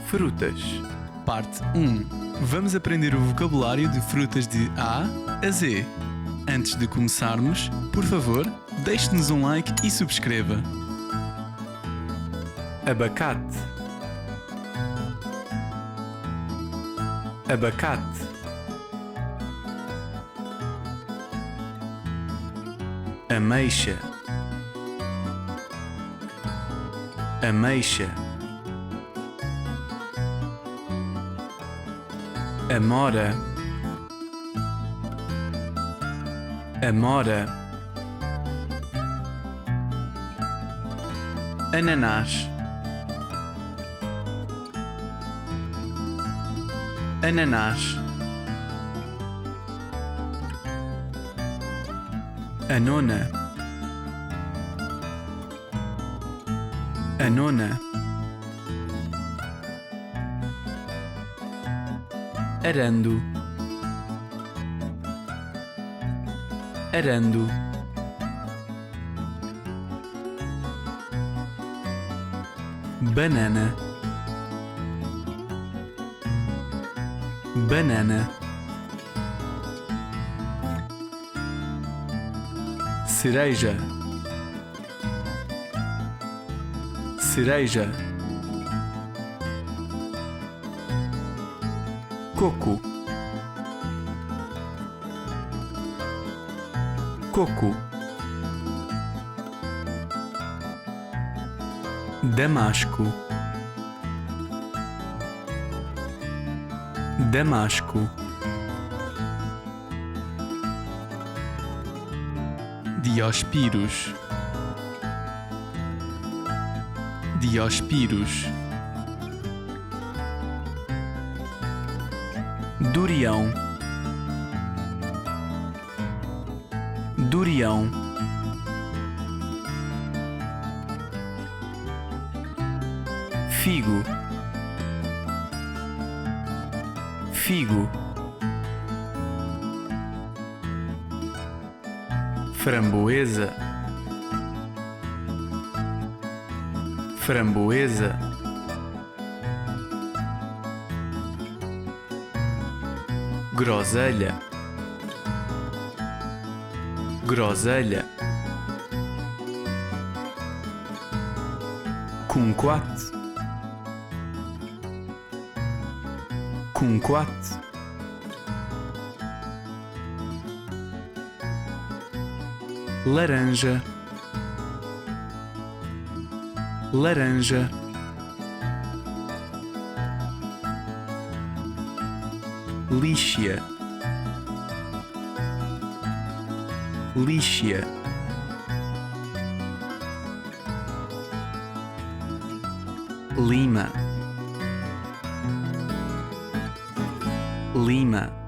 Frutas. Parte 1. Vamos aprender o vocabulário de frutas de A a Z. Antes de começarmos, por favor, deixe-nos um like e subscreva. Abacate. Abacate. Ameixa. Ameixa. Amora. Amora. Ananás. Ananás. Anona. Anona. Arando. Arando. Banana. Banana. Cereja. Cereja. Coco. Coco. Damasco. Damasco. Diospíros. Diospíros. Durião. Durião. Figo. Figo. Framboesa. Framboesa. Groselha. Groselha. Kumquat. Kumquat. Laranja. Laranja. Líxia. Líxia. Lima. Lima.